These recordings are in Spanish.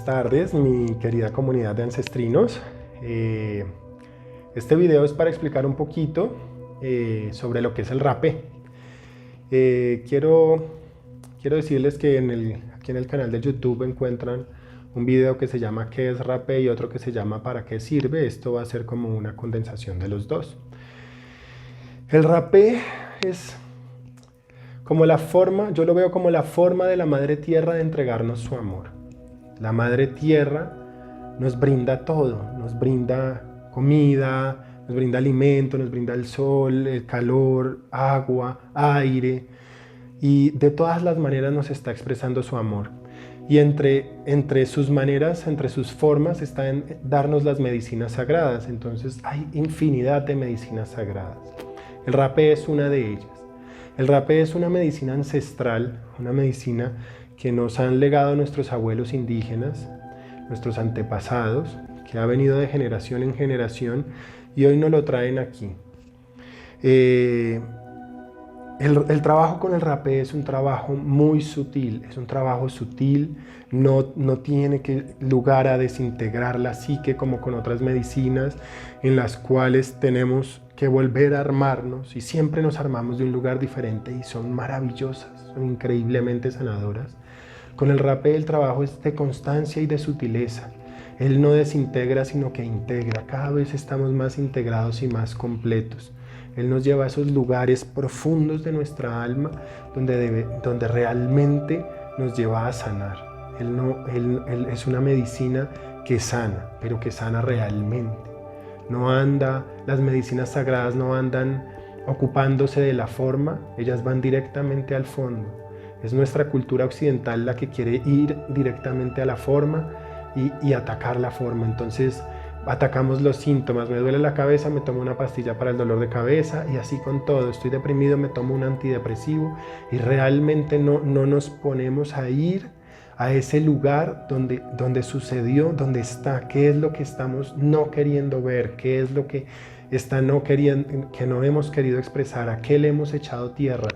Buenas tardes, mi querida comunidad de ancestrinos. Este video es para explicar un poquito sobre lo que es el rapé. Quiero decirles que aquí en el canal de YouTube encuentran un video que se llama ¿Qué es rapé? Y otro que se llama ¿Para qué sirve? Esto va a ser como una condensación de los dos. El rapé es como la forma, yo lo veo como la forma de la Madre Tierra de entregarnos su amor. La Madre Tierra nos brinda todo, nos brinda comida, nos brinda alimento, nos brinda el sol, el calor, agua, aire, y de todas las maneras nos está expresando su amor. Y entre sus maneras, entre sus formas, está en darnos las medicinas sagradas. Entonces hay infinidad de medicinas sagradas. El rapé es una de ellas. El rapé es una medicina ancestral, una medicina que nos han legado nuestros abuelos indígenas, nuestros antepasados, que ha venido de generación en generación y hoy nos lo traen aquí. El trabajo con el rapé es un trabajo muy sutil, es un trabajo sutil, no tiene lugar a desintegrar la psique como con otras medicinas en las cuales tenemos que volver a armarnos y siempre nos armamos de un lugar diferente y son maravillosas, son increíblemente sanadoras. Con el rapé el trabajo es de constancia y de sutileza. Él no desintegra sino que integra, cada vez estamos más integrados y más completos. Él nos lleva a esos lugares profundos de nuestra alma donde realmente nos lleva a sanar. Él es una medicina que sana, pero que sana realmente. Las medicinas sagradas no andan ocupándose de la forma, ellas van directamente al fondo. Es nuestra cultura occidental la que quiere ir directamente a la forma y atacar la forma. Entonces atacamos los síntomas, me duele la cabeza, me tomo una pastilla para el dolor de cabeza y así con todo. Estoy deprimido, me tomo un antidepresivo y realmente no nos ponemos a ir a ese lugar donde sucedió, donde está, qué es lo que estamos no queriendo ver, qué es lo que que no hemos querido expresar, a qué le hemos echado tierra,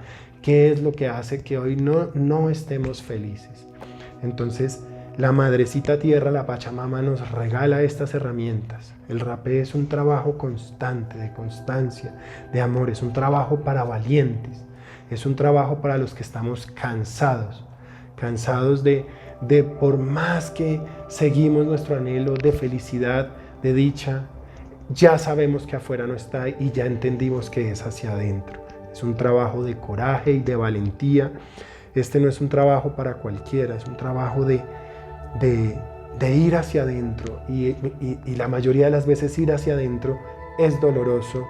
qué es lo que hace que hoy no estemos felices. Entonces la Madrecita Tierra, la Pachamama, nos regala estas herramientas. El rapé es un trabajo constante, de constancia, de amor, es un trabajo para valientes, es un trabajo para los que estamos cansados de por más que seguimos nuestro anhelo de felicidad, de dicha, ya sabemos que afuera no está y ya entendimos que es hacia adentro. Es un trabajo de coraje y de valentía. Este no es un trabajo para cualquiera, es un trabajo de ir hacia adentro y la mayoría de las veces ir hacia adentro es doloroso,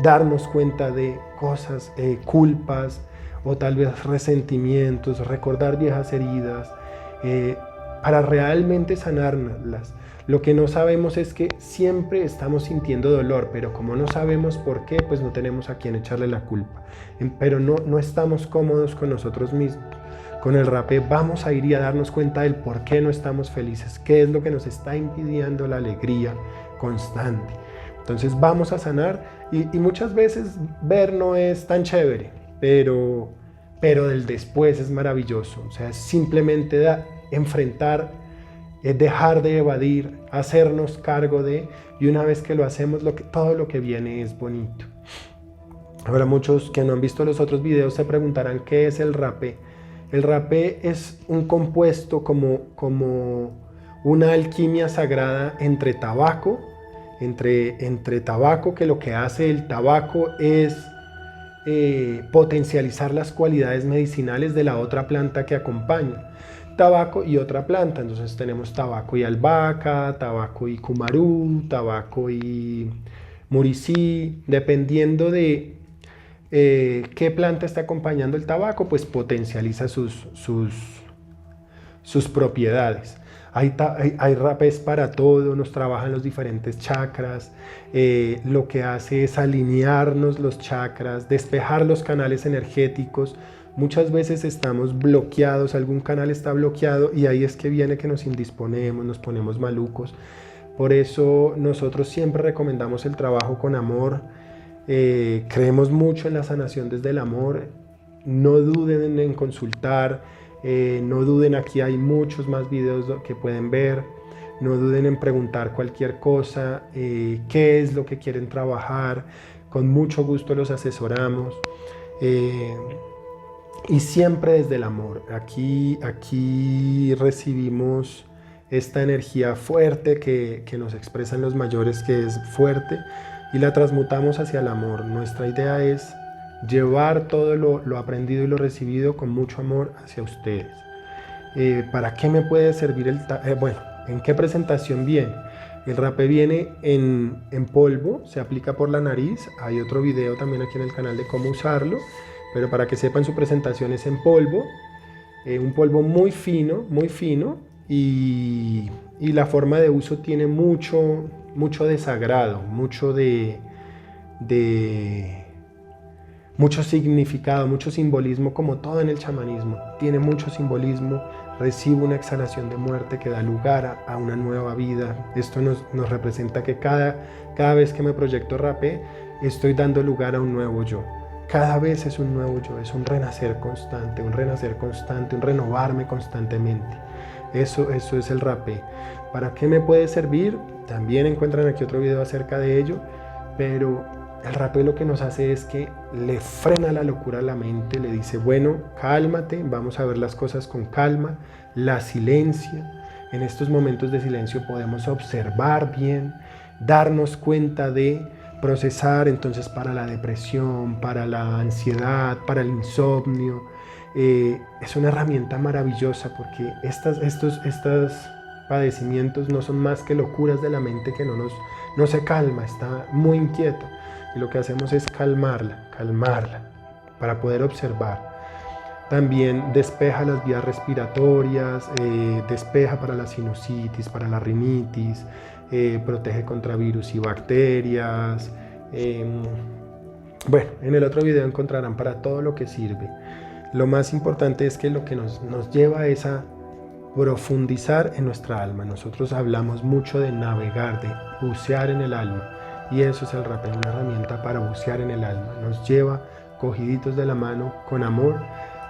darnos cuenta de cosas, culpas o tal vez resentimientos, recordar viejas heridas, para realmente sanarlas. Lo que no sabemos es que siempre estamos sintiendo dolor, pero como no sabemos por qué, pues no tenemos a quién echarle la culpa. Pero no estamos cómodos con nosotros mismos. Con el rapé vamos a ir y a darnos cuenta del por qué no estamos felices, qué es lo que nos está impidiendo la alegría constante. Entonces vamos a sanar y muchas veces ver no es tan chévere, pero el después es maravilloso. O sea, es simplemente enfrentar, es dejar de evadir, hacernos cargo y una vez que lo hacemos, todo lo que viene es bonito. Ahora muchos que no han visto los otros videos se preguntarán ¿qué es el rapé? El rapé es un compuesto como una alquimia sagrada entre tabaco, entre tabaco, que lo que hace el tabaco es potencializar las cualidades medicinales de la otra planta que acompaña. Tabaco y otra planta, entonces tenemos tabaco y albahaca, tabaco y cumarú, tabaco y muricí, dependiendo de qué planta está acompañando el tabaco, pues potencializa sus propiedades. Hay rapés para todo, nos trabajan los diferentes chakras, lo que hace es alinearnos los chakras, despejar los canales energéticos. Muchas veces estamos bloqueados, algún canal está bloqueado y ahí es que viene que nos indisponemos, nos ponemos malucos. Por eso nosotros siempre recomendamos el trabajo con amor, creemos mucho en la sanación desde el amor. No duden en consultar, No duden, aquí hay muchos más videos que pueden ver. No duden en preguntar cualquier cosa, qué es lo que quieren trabajar. Con mucho gusto los asesoramos. Y siempre desde el amor. Aquí recibimos esta energía fuerte que nos expresan los mayores, que es fuerte, y la transmutamos hacia el amor. Nuestra idea es llevar todo lo aprendido y lo recibido con mucho amor hacia ustedes. ¿Para qué me puede servir bueno, ¿en qué presentación viene? El rapé viene en polvo, se aplica por la nariz. Hay otro video también aquí en el canal de cómo usarlo, pero para que sepan, su presentación es en polvo, un polvo muy fino, y la forma de uso tiene mucho desagrado, mucho significado, mucho simbolismo, como todo en el chamanismo. Tiene mucho simbolismo. Recibo una exhalación de muerte que da lugar a una nueva vida. Esto nos representa que cada vez que me proyecto rapé, estoy dando lugar a un nuevo yo. Cada vez es un nuevo yo, es un renacer constante, un renovarme constantemente. Eso es el rapé. ¿Para qué me puede servir? También encuentran aquí otro video acerca de ello, pero el rapé lo que nos hace es que le frena la locura a la mente, le dice, bueno, cálmate, vamos a ver las cosas con calma, la silencia. En estos momentos de silencio podemos observar bien, darnos cuenta de procesar. Entonces, para la depresión, para la ansiedad, para el insomnio, es una herramienta maravillosa, porque estos padecimientos no son más que locuras de la mente que no se calma, está muy inquieto, y lo que hacemos es calmarla para poder observar. También despeja las vías respiratorias, despeja para la sinusitis, para la rinitis, protege contra virus y bacterias. Bueno, en el otro video encontrarán para todo lo que sirve. Lo más importante es que lo que nos lleva es a profundizar en nuestra alma. Nosotros hablamos mucho de navegar, de bucear en el alma, y eso es el rapé, una herramienta para bucear en el alma. Nos lleva cogiditos de la mano, con amor,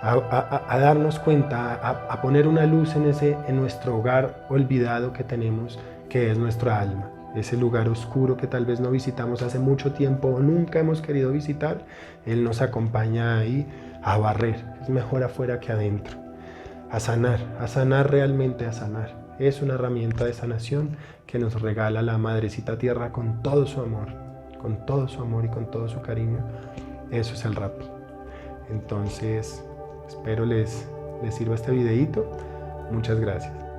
a darnos cuenta, a poner una luz en nuestro hogar olvidado que tenemos, que es nuestra alma. Ese lugar oscuro que tal vez no visitamos hace mucho tiempo o nunca hemos querido visitar, Él nos acompaña ahí a barrer. Es mejor afuera que adentro. A sanar realmente, a sanar. Es una herramienta de sanación que nos regala la Madrecita Tierra con todo su amor y con todo su cariño. Eso es el rapé. Entonces, espero les sirva este videito. Muchas gracias.